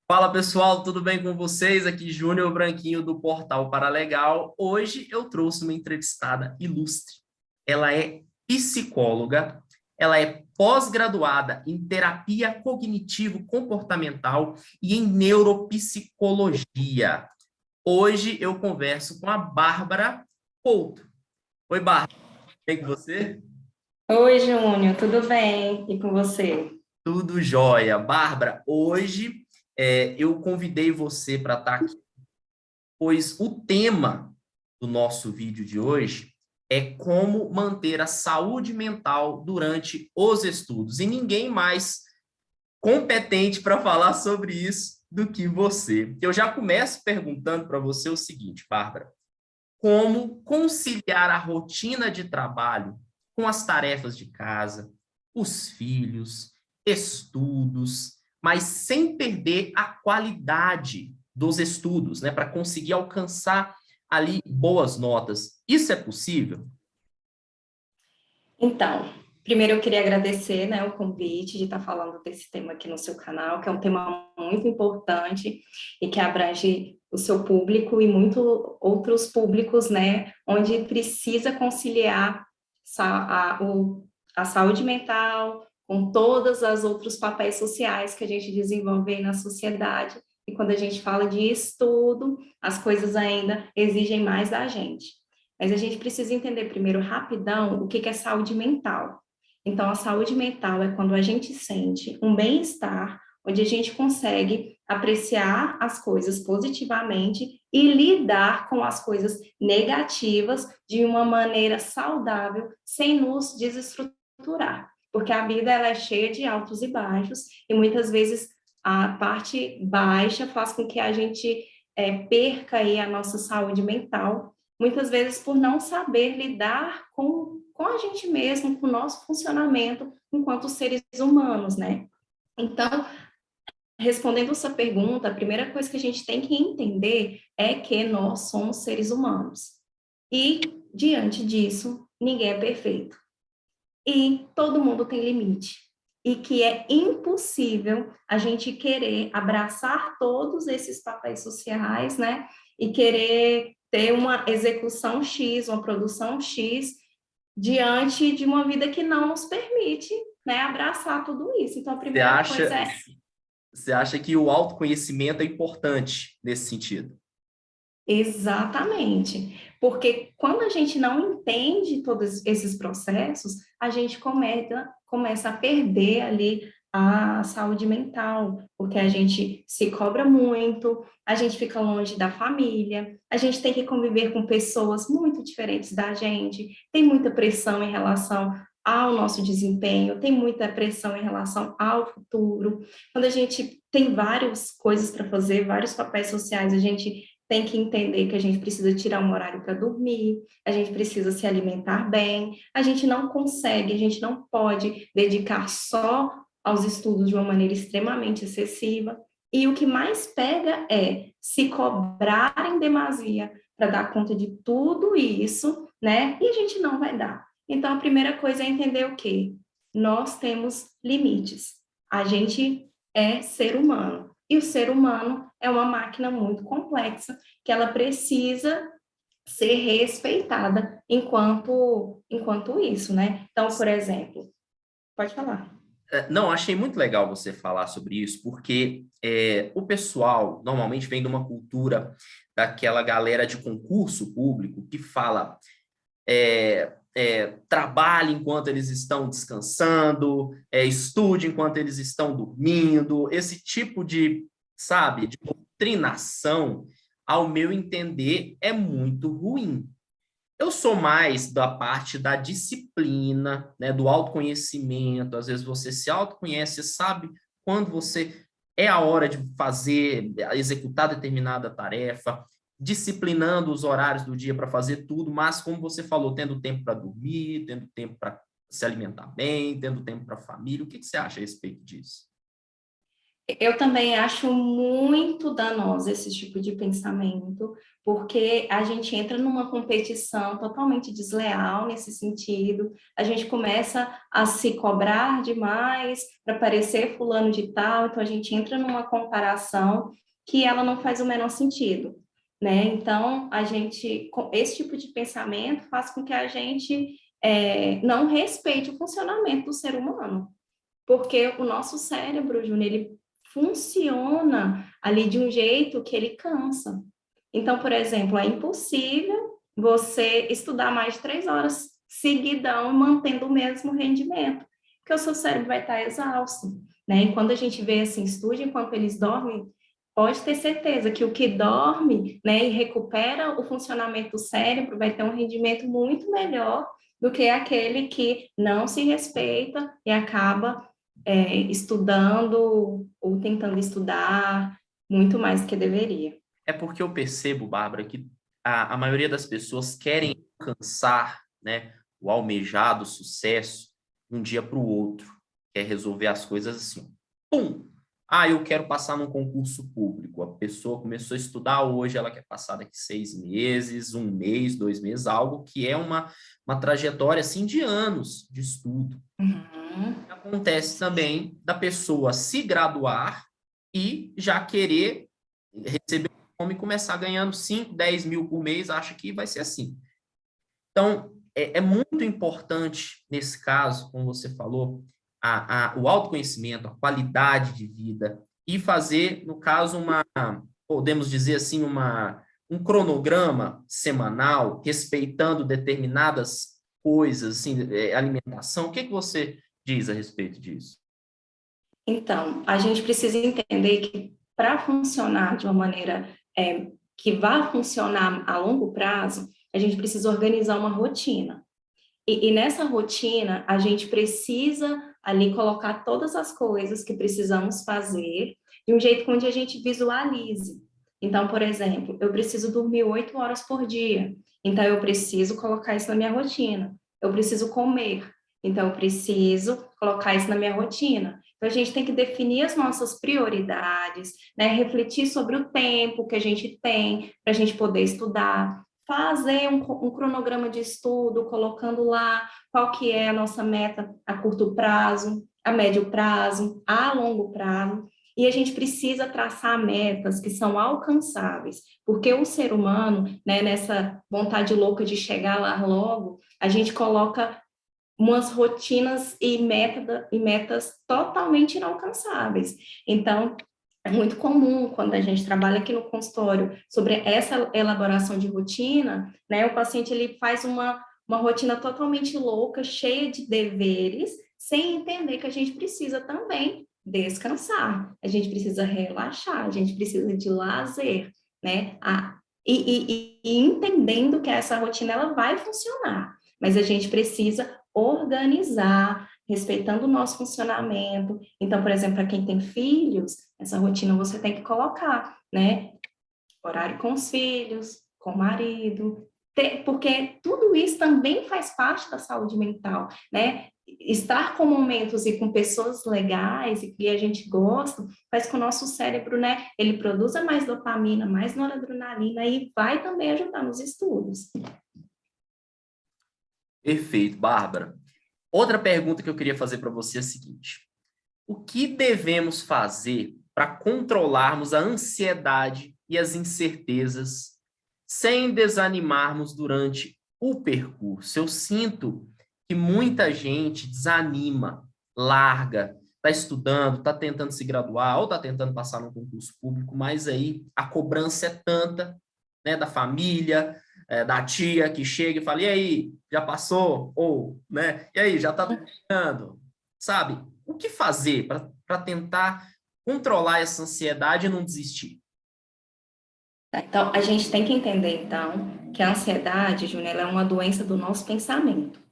Fala pessoal, tudo bem com vocês? Aqui Júnior Branquinho do Portal Paralegal. Hoje eu trouxe uma entrevistada ilustre. Ela é psicóloga, ela é pós-graduada em terapia cognitivo-comportamental e em neuropsicologia. Hoje eu converso com a Bárbara Couto. Oi, Bárbara, tudo bem com você? Oi, Júnior, tudo bem? E com você? Tudo jóia. Bárbara, hoje eu convidei você para estar aqui pois o tema do nosso vídeo de hoje é como manter a saúde mental durante os estudos. E ninguém mais competente para falar sobre isso do que você. Eu já começo perguntando para você o seguinte, Bárbara: como conciliar a rotina de trabalho com as tarefas de casa, os filhos, estudos, mas sem perder a qualidade dos estudos, né, para conseguir alcançar ali boas notas. Isso é possível? Então, primeiro eu queria agradecer, né, o convite de estar falando desse tema aqui no seu canal, que é um tema muito importante e que abrange o seu público e muitos outros públicos, né, onde precisa conciliar a saúde mental com todas as outros papéis sociais que a gente desenvolve aí na sociedade. E quando a gente fala de estudo, as coisas ainda exigem mais da gente. Mas a gente precisa entender primeiro, rapidão, o que é saúde mental. Então, a saúde mental é quando a gente sente um bem-estar, onde a gente consegue apreciar as coisas positivamente e lidar com as coisas negativas de uma maneira saudável, sem nos desestruturar. Porque a vida ela é cheia de altos e baixos, e muitas vezes a parte baixa faz com que a gente perca aí a nossa saúde mental, muitas vezes por não saber lidar com a gente mesmo, com o nosso funcionamento enquanto seres humanos, né? Então, respondendo essa pergunta, a primeira coisa que a gente tem que entender é que nós somos seres humanos. E, diante disso, ninguém é perfeito. E todo mundo tem limite. E que é impossível a gente querer abraçar todos esses papéis sociais, né? E querer ter uma execução X, uma produção X, diante de uma vida que não nos permite, né, abraçar tudo isso. Então, a Você primeira coisa acha, é você acha que o autoconhecimento é importante nesse sentido? exatamente, porque quando a gente não entende todos esses processos, a gente começa a perder ali a saúde mental, porque a gente se cobra muito, a gente fica longe da família, a gente tem que conviver com pessoas muito diferentes da gente, tem muita pressão em relação ao nosso desempenho, tem muita pressão em relação ao futuro. Quando a gente tem várias coisas para fazer, vários papéis sociais, a gente tem que entender que a gente precisa tirar um horário para dormir, a gente precisa se alimentar bem, a gente não consegue, a gente não pode dedicar só aos estudos de uma maneira extremamente excessiva. E o que mais pega é se cobrar em demasia para dar conta de tudo isso, né? E a gente não vai dar. Então, a primeira coisa é entender o quê? Nós temos limites. A gente é ser humano. E o ser humano é uma máquina muito complexa que ela precisa ser respeitada enquanto isso, né? Então, por exemplo, pode falar. Não, achei muito legal você falar sobre isso, porque o pessoal normalmente vem de uma cultura daquela galera de concurso público que fala trabalhe enquanto eles estão descansando, estude enquanto eles estão dormindo, esse tipo de, sabe, de doutrinação, ao meu entender, é muito ruim. Eu sou mais da parte da disciplina, né, do autoconhecimento. Às vezes você se autoconhece, sabe quando você é a hora de fazer, executar determinada tarefa, disciplinando os horários do dia para fazer tudo, mas como você falou, tendo tempo para dormir, tendo tempo para se alimentar bem, tendo tempo para a família. O que você acha a respeito disso? Eu também acho muito danoso esse tipo de pensamento, porque a gente entra numa competição totalmente desleal nesse sentido, a gente começa a se cobrar demais para parecer fulano de tal, então a gente entra numa comparação que ela não faz o menor sentido, né? Então, esse tipo de pensamento faz com que a gente não respeite o funcionamento do ser humano. Porque o nosso cérebro, Júnior, ele funciona ali de um jeito que ele cansa. Então, por exemplo, é impossível você estudar mais de 3 horas seguidão, mantendo o mesmo rendimento, porque o seu cérebro vai estar exausto, né? E quando a gente vê assim, estude enquanto eles dormem, pode ter certeza que o que dorme, né, e recupera o funcionamento do cérebro vai ter um rendimento muito melhor do que aquele que não se respeita e acaba estudando ou tentando estudar muito mais do que deveria. É porque eu percebo, Bárbara, que a maioria das pessoas querem alcançar, né, o almejado sucesso de um dia para o outro. Quer resolver as coisas assim. Pum! Ah, eu quero passar num concurso público. A pessoa começou a estudar hoje, ela quer passar daqui 6 meses, um mês, 2 meses, algo que é uma trajetória assim de anos de estudo. Uhum. Acontece também da pessoa se graduar e já querer receber um nome e começar ganhando 5, 10 mil por mês, acha que vai ser assim. Então, é muito importante, nesse caso, como você falou, o autoconhecimento, a qualidade de vida e fazer, no caso, podemos dizer assim, um cronograma semanal, respeitando determinadas coisas, assim, alimentação. O que você diz a respeito disso? Então, a gente precisa entender que para funcionar de uma maneira que vá funcionar a longo prazo, a gente precisa organizar uma rotina. E nessa rotina, a gente precisa ali colocar todas as coisas que precisamos fazer de um jeito onde a gente visualize. Então, por exemplo, eu preciso dormir 8 horas por dia. Então, eu preciso colocar isso na minha rotina. Eu preciso comer. Então, eu preciso colocar isso na minha rotina. Então, a gente tem que definir as nossas prioridades, né? Refletir sobre o tempo que a gente tem para a gente poder estudar, fazer um cronograma de estudo, colocando lá qual que é a nossa meta a curto prazo, a médio prazo, a longo prazo. E a gente precisa traçar metas que são alcançáveis, porque o ser humano, né, nessa vontade louca de chegar lá logo, a gente coloca umas rotinas e metas totalmente inalcançáveis. Então, é muito comum quando a gente trabalha aqui no consultório sobre essa elaboração de rotina, né? O paciente ele faz uma rotina totalmente louca, cheia de deveres, sem entender que a gente precisa também descansar, a gente precisa relaxar, a gente precisa de lazer, né? E entendendo que essa rotina ela vai funcionar, mas a gente precisa organizar, respeitando o nosso funcionamento. Então, por exemplo, para quem tem filhos, essa rotina você tem que colocar, né? Horário com os filhos, com o marido, porque tudo isso também faz parte da saúde mental, né? Estar com momentos e com pessoas legais e que a gente gosta faz com que o nosso cérebro, né, ele produza mais dopamina, mais noradrenalina e vai também ajudar nos estudos. Perfeito, Bárbara. Outra pergunta que eu queria fazer para você é a seguinte: o que devemos fazer para controlarmos a ansiedade e as incertezas sem desanimarmos durante o percurso? Eu sinto que muita gente desanima, larga, está estudando, está tentando se graduar ou está tentando passar num concurso público, mas aí a cobrança é tanta, né, da família, da tia que chega e fala: e aí, já passou? Ou, né, e aí, já está terminando? Sabe? O que fazer para tentar controlar essa ansiedade e não desistir? Então, a gente tem que entender, então, que a ansiedade, Júnior, ela é uma doença do nosso pensamento.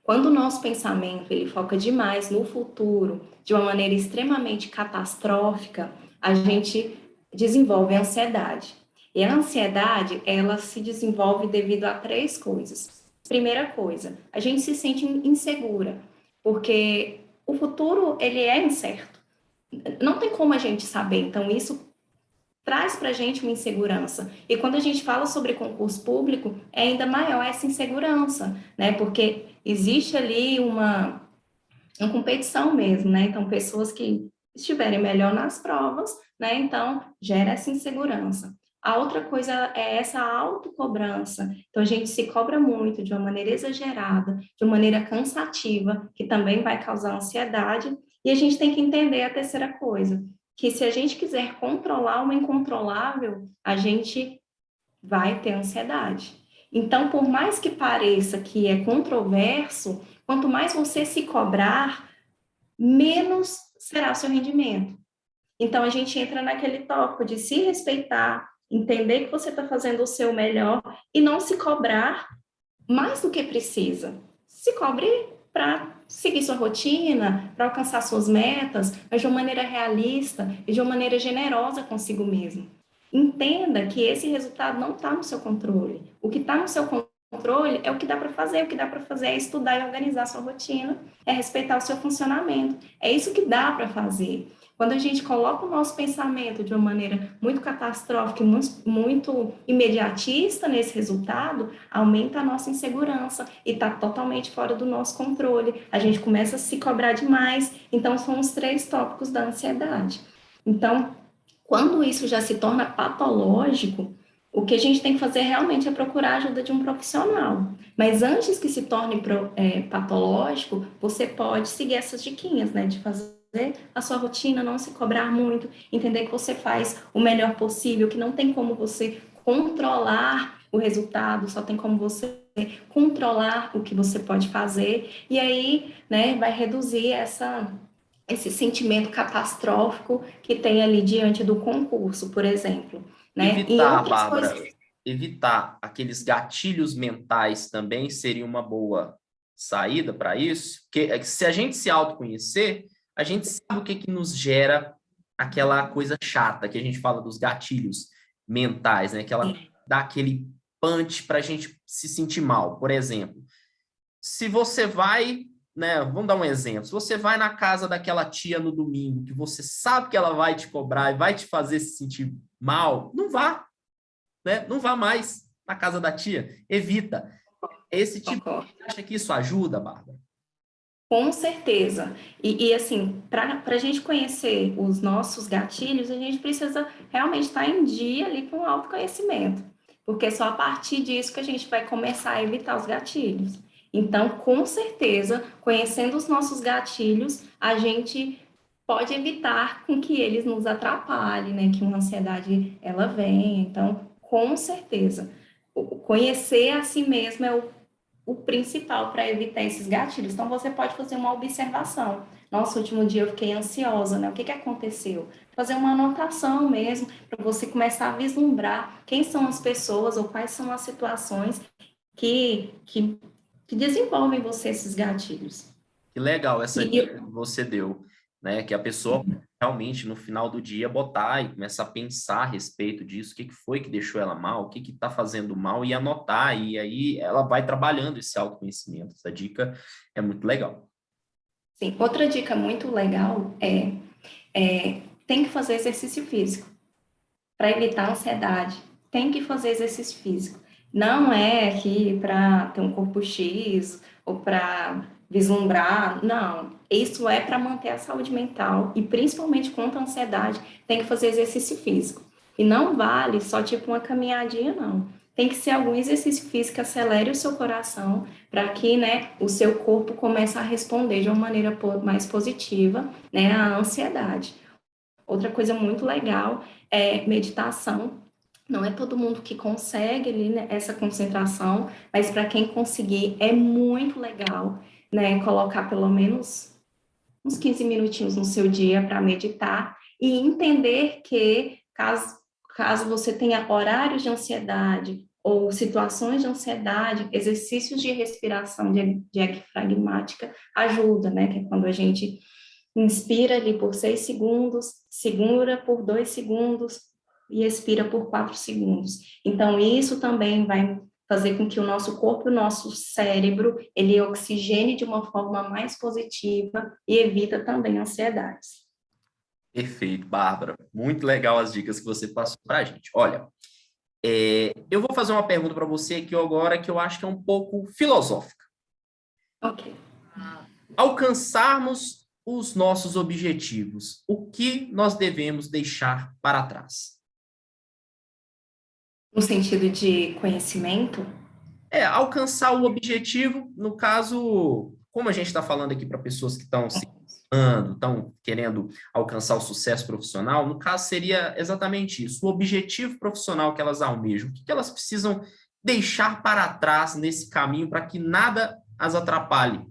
Quando o nosso pensamento ele foca demais no futuro, de uma maneira extremamente catastrófica, a gente desenvolve ansiedade. E a ansiedade, ela se desenvolve devido a três coisas. Primeira coisa, a gente se sente insegura, porque o futuro, ele é incerto, não tem como a gente saber. Então, isso traz para a gente uma insegurança. E quando a gente fala sobre concurso público, é ainda maior essa insegurança, né? Porque existe ali uma competição mesmo, né? Então, pessoas que estiverem melhor nas provas, né? Então, gera essa insegurança. A outra coisa é essa autocobrança. Então, a gente se cobra muito, de uma maneira exagerada, de uma maneira cansativa, que também vai causar ansiedade. E a gente tem que entender a terceira coisa, que se a gente quiser controlar uma incontrolável, a gente vai ter ansiedade. Então, por mais que pareça que é controverso, quanto mais você se cobrar, menos será o seu rendimento. Então, a gente entra naquele tópico de se respeitar, entender que você está fazendo o seu melhor e não se cobrar mais do que precisa. Se cobre para seguir sua rotina, para alcançar suas metas, mas de uma maneira realista e de uma maneira generosa consigo mesmo. Entenda que esse resultado não está no seu controle. O que está no seu controle é o que dá para fazer. O que dá para fazer é estudar e organizar a sua rotina, é respeitar o seu funcionamento. É isso que dá para fazer. Quando a gente coloca o nosso pensamento de uma maneira muito catastrófica e muito imediatista nesse resultado, aumenta a nossa insegurança e está totalmente fora do nosso controle. A gente começa a se cobrar demais. Então, são os 3 tópicos da ansiedade. Então, quando isso já se torna patológico, o que a gente tem que fazer realmente é procurar a ajuda de um profissional. Mas antes que se torne patológico, você pode seguir essas diquinhas, né? De fazer a sua rotina, não se cobrar muito, entender que você faz o melhor possível, que não tem como você controlar o resultado, só tem como você controlar o que você pode fazer, e aí, né, vai reduzir esse sentimento catastrófico que tem ali diante do concurso, por exemplo, né? E Evitar, outras Bárbara, coisas. evitar aqueles gatilhos mentais também seria uma boa saída para isso, porque se a gente se autoconhecer, a gente sabe o que que nos gera aquela coisa chata que a gente fala dos gatilhos mentais, né? Que ela dá aquele punch para a gente se sentir mal. Por exemplo, se você vai, né? Vamos dar um exemplo. Se você vai na casa daquela tia no domingo, que você sabe que ela vai te cobrar e vai te fazer se sentir mal, não vá, né? Não vá mais na casa da tia. Evita. Esse tipo, Concordo. você acha que isso ajuda, Bárbara? Com certeza. E assim, para a gente conhecer os nossos gatilhos, a gente precisa realmente estar em dia ali com o autoconhecimento, porque é só a partir disso que a gente vai começar a evitar os gatilhos. Então, com certeza, conhecendo os nossos gatilhos, a gente pode evitar com que eles nos atrapalhem, né? Que uma ansiedade ela venha. Então, com certeza, conhecer a si mesmo é o principal para evitar esses gatilhos. Então, você pode fazer uma observação. Nossa, último dia eu fiquei ansiosa, né? O que que aconteceu? Fazer uma anotação mesmo, para você começar a vislumbrar quem são as pessoas ou quais são as situações que desenvolvem em você esses gatilhos. Que legal essa E, dica que você deu, né? Que a pessoa realmente no final do dia botar e começar a pensar a respeito disso, o que que foi que deixou ela mal, o que que está fazendo mal e anotar, e aí ela vai trabalhando esse autoconhecimento. Essa dica é muito legal. sim, outra dica muito legal tem que fazer exercício físico. Para evitar a ansiedade, tem que fazer exercício físico. Não é aqui para ter um corpo X ou para vislumbrar, não. Isso é para manter a saúde mental e principalmente contra a ansiedade, tem que fazer exercício físico. E não vale só tipo uma caminhadinha, não. Tem que ser algum exercício físico que acelere o seu coração para que, né, o seu corpo comece a responder de uma maneira mais positiva, né, à ansiedade. Outra coisa muito legal é meditação. Não é todo mundo que consegue ali, né, essa concentração, mas para quem conseguir é muito legal, né, colocar pelo menos uns 15 minutinhos no seu dia para meditar e entender que caso você tenha horários de ansiedade ou situações de ansiedade, exercícios de respiração diafragmática ajuda, né, que é quando a gente inspira ali por 6 segundos, segura por 2 segundos e expira por 4 segundos. Então, isso também vai fazer com que o nosso corpo, o nosso cérebro, ele oxigene de uma forma mais positiva e evita também ansiedades. Perfeito, Bárbara. Muito legal as dicas que você passou para a gente. Olha, eu vou fazer uma pergunta para você aqui agora que eu acho que é um pouco filosófica. Ok. Alcançarmos os nossos objetivos, o que nós devemos deixar para trás? No sentido de conhecimento? Alcançar o objetivo, no caso, como a gente está falando aqui para pessoas que estão se formando, estão querendo alcançar o sucesso profissional, no caso seria exatamente isso, o objetivo profissional que elas almejam, o que elas precisam deixar para trás nesse caminho para que nada as atrapalhe.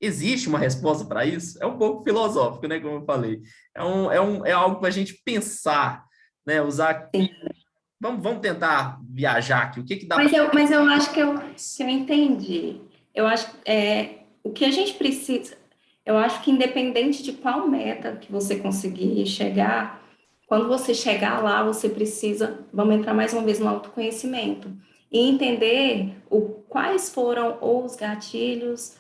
Existe uma resposta para isso? É um pouco filosófico, né? Como eu falei. É algo para a gente pensar, né? Usar. Sim. Vamos tentar viajar aqui. O que dá para. Mas eu acho que eu entendi. Eu acho o que a gente precisa. Eu acho que independente de qual meta que você conseguir chegar, quando você chegar lá, você precisa, vamos entrar mais uma vez no autoconhecimento e entender quais foram os gatilhos,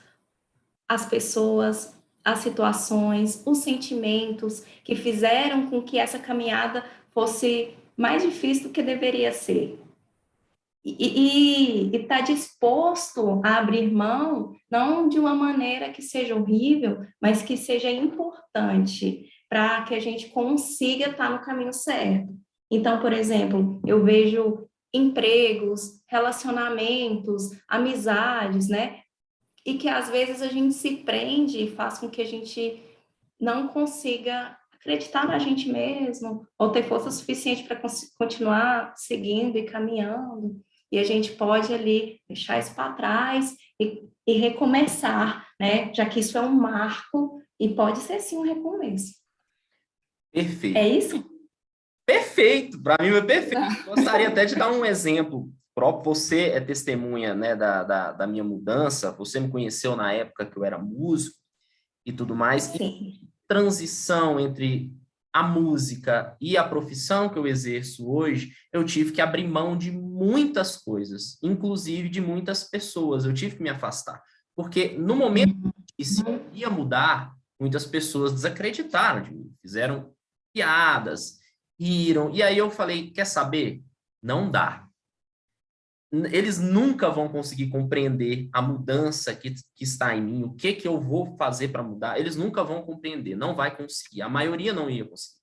as pessoas, as situações, os sentimentos que fizeram com que essa caminhada fosse mais difícil do que deveria ser. E está disposto a abrir mão, não de uma maneira que seja horrível, mas que seja importante para que a gente consiga estar no caminho certo. Então, por exemplo, eu vejo empregos, relacionamentos, amizades, né? E que às vezes a gente se prende e faz com que a gente não consiga acreditar na gente mesmo, ou ter força suficiente para continuar seguindo e caminhando. E a gente pode ali deixar isso para trás e recomeçar, né? Já que isso é um marco e pode ser sim um recomeço. É Perfeito. isso? Perfeito. Para mim é perfeito. Gostaria até de dar um exemplo próprio. Você é testemunha, né, da minha mudança. Você me conheceu na época que eu era músico e tudo mais. E Sim. transição entre a música e a profissão que eu exerço hoje, eu tive que abrir mão de muitas coisas, inclusive de muitas pessoas. Eu tive que me afastar. Porque no momento que se ia mudar, muitas pessoas desacreditaram de mim, fizeram piadas, riram. E aí eu falei, quer saber? Não dá. Eles nunca vão conseguir compreender a mudança que está em mim, o que eu vou fazer para mudar. Eles nunca vão compreender, não vai conseguir. A maioria não ia conseguir.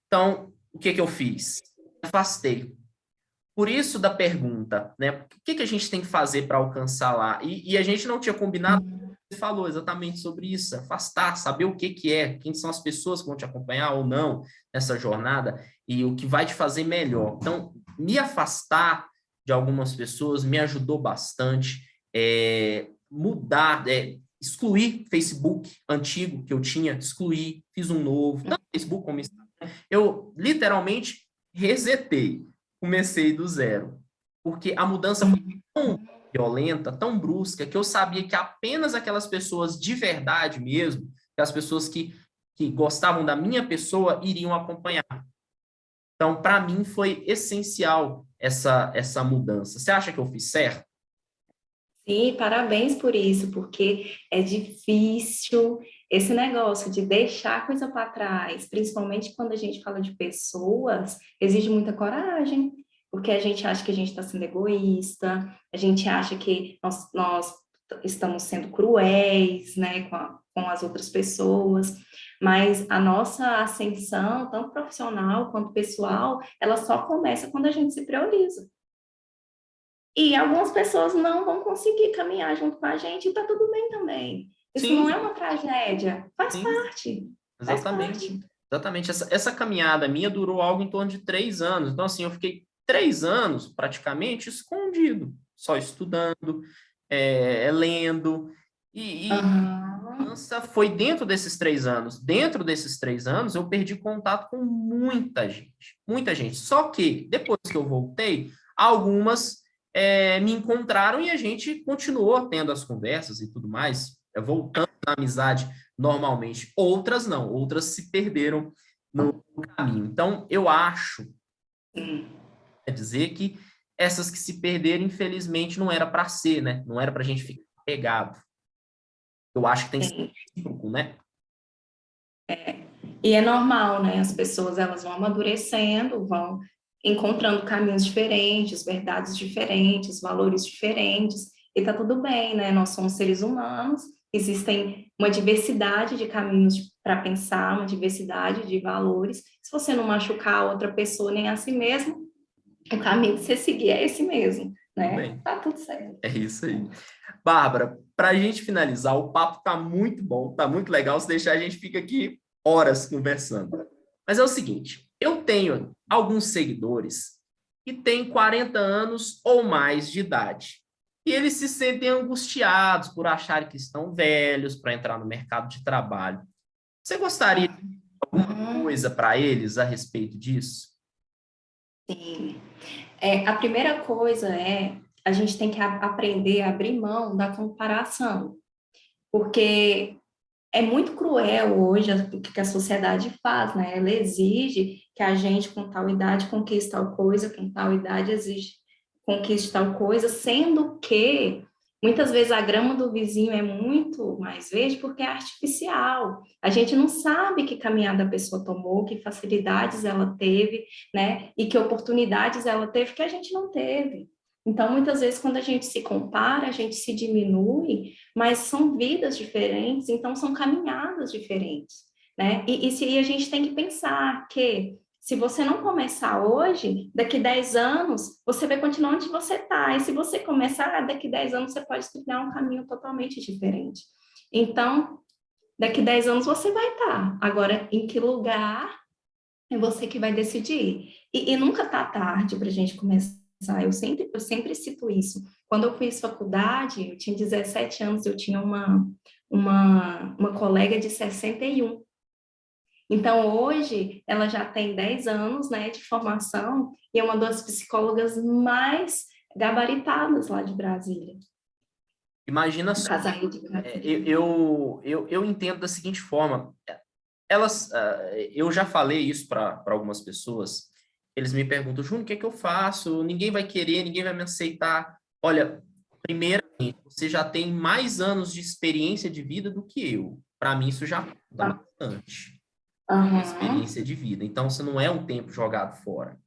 Então, o que eu fiz? Afastei. Por isso da pergunta, né? O que a gente tem que fazer para alcançar lá? E a gente não tinha combinado, você falou exatamente sobre isso, afastar, saber o que é, quem são as pessoas que vão te acompanhar ou não nessa jornada e o que vai te fazer melhor. Então, me afastar de algumas pessoas me ajudou bastante, mudar, excluir Facebook antigo que eu tinha, excluir, fiz um novo, tanto Facebook como Instagram. Eu literalmente resetei, comecei do zero, porque a mudança foi tão violenta, tão brusca, que eu sabia que apenas aquelas pessoas de verdade mesmo, que as pessoas que gostavam da minha pessoa, iriam acompanhar. Então, para mim, foi essencial essa mudança. Você acha que eu fiz certo? Sim, parabéns por isso, porque é difícil esse negócio de deixar a coisa para trás, principalmente quando a gente fala de pessoas, exige muita coragem, porque a gente acha que a gente está sendo egoísta, a gente acha que nós estamos sendo cruéis, né, com as outras pessoas, mas a nossa ascensão, tanto profissional quanto pessoal, ela só começa quando a gente se prioriza. E algumas pessoas não vão conseguir caminhar junto com a gente e tá tudo bem também. Isso Sim, não é uma tragédia, faz sim, parte, faz exatamente. parte. Exatamente. Essa caminhada minha durou algo em torno de 3 anos. Então, assim, eu fiquei 3 anos praticamente escondido, só estudando, lendo. E a Aham. mudança foi dentro desses 3 anos. Dentro desses 3 anos, eu perdi contato com muita gente. Muita gente. Só que, depois que eu voltei, algumas me encontraram e a gente continuou tendo as conversas e tudo mais, voltando à amizade normalmente. Outras não, outras se perderam no caminho. Então, eu acho, Sim, quer dizer que essas que se perderam, infelizmente, não era para ser, né? Não era para a gente ficar pegado. Eu acho que tem que ser sim. recíproco, né? E é normal, né? As pessoas, elas vão amadurecendo, vão encontrando caminhos diferentes, verdades diferentes, valores diferentes, e tá tudo bem, né? Nós somos seres humanos, existem uma diversidade de caminhos para pensar, uma diversidade de valores. Se você não machucar a outra pessoa nem a si mesmo, o caminho que você seguir é esse mesmo, Tudo né? bem. Tá tudo certo. É isso aí. Bárbara, para a gente finalizar, o papo tá muito bom, tá muito legal. Se deixar, a gente fica aqui horas conversando. Mas é o seguinte, eu tenho alguns seguidores que têm 40 anos ou mais de idade. E eles se sentem angustiados por acharem que estão velhos para entrar no mercado de trabalho. Você gostaria de alguma Uhum, coisa para eles a respeito disso? sim. A primeira coisa a gente tem que aprender a abrir mão da comparação, porque é muito cruel hoje o que a sociedade faz, né? Ela exige que a gente, com tal idade, conquiste tal coisa, com tal idade, exige conquiste tal coisa, sendo que muitas vezes a grama do vizinho é muito mais verde porque é artificial. A gente não sabe que caminhada a pessoa tomou, que facilidades ela teve, né? E que oportunidades ela teve que a gente não teve. Então, muitas vezes, quando a gente se compara, a gente se diminui, mas são vidas diferentes, então são caminhadas diferentes, né? E a gente tem que pensar que se você não começar hoje, daqui 10 anos, você vai continuar onde você está. E se você começar, daqui 10 anos, você pode trilhar um caminho totalmente diferente. Então, daqui 10 anos você vai estar. Agora, em que lugar é você que vai decidir. E nunca está tarde para a gente começar. Eu sempre cito isso. Quando eu fiz faculdade, eu tinha 17 anos, eu tinha uma colega de 61. Então, hoje, ela já tem 10 anos, né, de formação e é uma das psicólogas mais gabaritadas lá de Brasília. Imagina No só, caso aí de Brasília. eu entendo da seguinte forma, eu já falei isso para algumas pessoas, eles me perguntam, Júnior, o que é que eu faço? Ninguém vai querer, ninguém vai me aceitar. Olha, primeiramente, você já tem mais anos de experiência de vida do que eu. Para mim, isso já conta bastante, Aham. experiência de vida. Então, você não é um tempo jogado fora.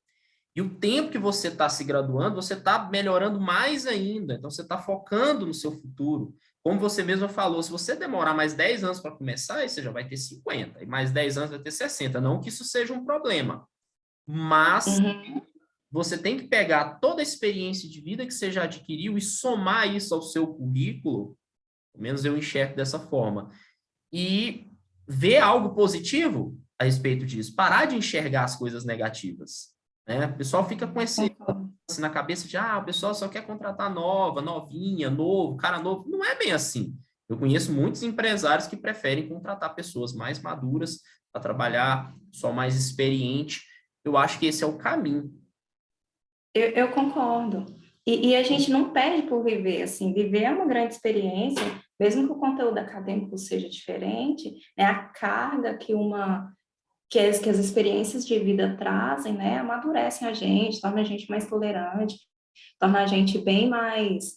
E o tempo que você está se graduando, você está melhorando mais ainda. Então, você está focando no seu futuro. Como você mesmo falou, se você demorar mais 10 anos para começar, aí você já vai ter 50. E mais 10 anos vai ter 60. Não que isso seja um problema. Mas Uhum. você tem que pegar toda a experiência de vida que você já adquiriu e somar isso ao seu currículo. Pelo menos eu enxergo dessa forma. E ver algo positivo a respeito disso. Parar de enxergar as coisas negativas. Né? O pessoal fica com esse Concordo. assim, na cabeça de, o pessoal só quer contratar nova, novinha, novo, cara novo. Não é bem assim. Eu conheço muitos empresários que preferem contratar pessoas mais maduras para trabalhar, só mais experiente. Eu acho que esse é o caminho. Eu concordo. E a gente não perde por viver, assim, viver é uma grande experiência, mesmo que o conteúdo acadêmico seja diferente, né, a carga que as experiências de vida trazem, né, amadurecem a gente, torna a gente mais tolerante, torna a gente bem mais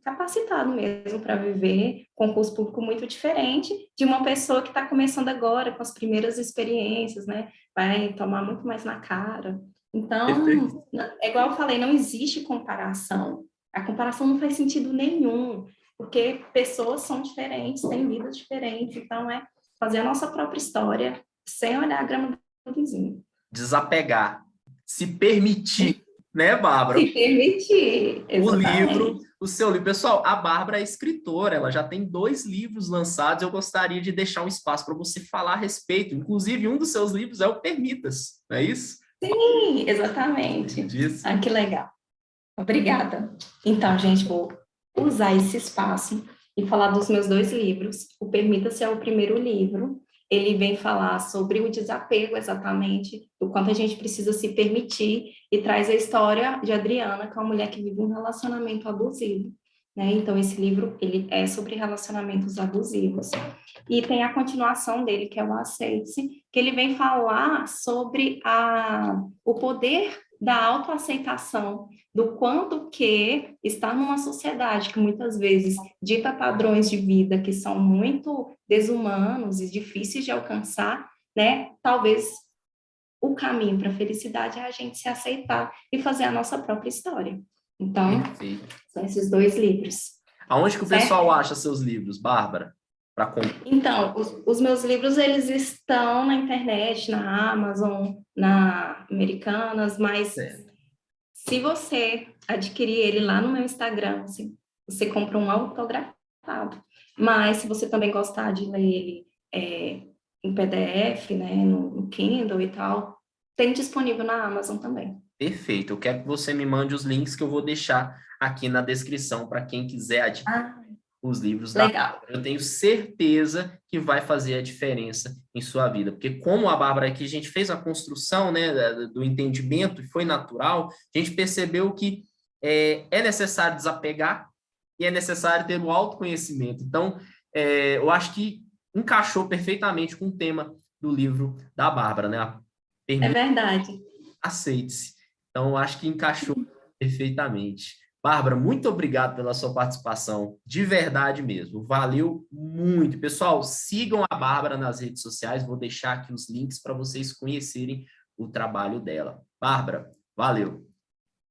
capacitado mesmo para viver concurso público muito diferente de uma pessoa que está começando agora, com as primeiras experiências, né? Vai tomar muito mais na cara. Perfeito. Então, é igual eu falei, não existe comparação. A comparação não faz sentido nenhum, porque pessoas são diferentes, têm vidas diferentes, então é fazer a nossa própria história sem olhar a grama do vizinho. Desapegar, se permitir, né, Se Bárbara? permitir, O livro, exatamente. o seu livro. Pessoal, a Bárbara é escritora, ela já tem 2 livros lançados. Eu gostaria de deixar um espaço para você falar a respeito. Inclusive, um dos seus livros é o Permitas, não é isso? Sim, exatamente. Disso. Ah, que legal. Obrigada. Então, gente, vou usar esse espaço e falar dos meus 2 livros. O Permita-se é o primeiro livro. Ele vem falar sobre o desapego, exatamente, do quanto a gente precisa se permitir, e traz a história de Adriana, que é uma mulher que vive um relacionamento abusivo. Né? Então, esse livro ele é sobre relacionamentos abusivos. E tem a continuação dele, que é o Aceite-se, que ele vem falar sobre o poder da autoaceitação, do quanto que estar numa sociedade que muitas vezes dita padrões de vida que são muito desumanos e difíceis de alcançar, né? Talvez o caminho para a felicidade é a gente se aceitar e fazer a nossa própria história. Então, Perfeito. são esses 2 livros. Aonde que o Certo? pessoal acha seus livros, Bárbara? Para comprar? Então, os meus livros, eles estão na internet, na Amazon, na Americanas, mas se você adquirir ele lá no meu Instagram, você compra um autografado. Mas se você também gostar de ler ele em PDF, né, no Kindle e tal, tem disponível na Amazon também. Perfeito. Eu quero que você me mande os links que eu vou deixar aqui na descrição para quem quiser adquirir os livros da Legal. Bárbara. Eu tenho certeza que vai fazer a diferença em sua vida, porque como a Bárbara aqui, a gente fez a construção, né, do entendimento e foi natural, a gente percebeu que é necessário desapegar e é necessário ter o autoconhecimento. Então, eu acho que encaixou perfeitamente com o tema do livro da Bárbara, né? É verdade. Aceite-se. Então, eu acho que encaixou perfeitamente. Bárbara, muito obrigado pela sua participação, de verdade mesmo. Valeu muito. Pessoal, sigam a Bárbara nas redes sociais, vou deixar aqui os links para vocês conhecerem o trabalho dela. Bárbara, valeu.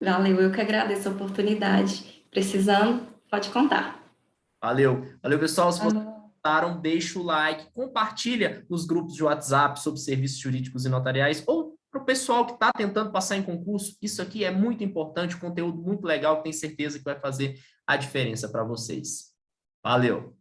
Valeu, eu que agradeço a oportunidade. Precisando, pode contar. Valeu. Valeu, pessoal. Se vocês gostaram, deixa o like, compartilha nos grupos de WhatsApp sobre serviços jurídicos e notariais ou para o pessoal que está tentando passar em concurso. Isso aqui é muito importante, conteúdo muito legal, que tenho certeza que vai fazer a diferença para vocês. Valeu!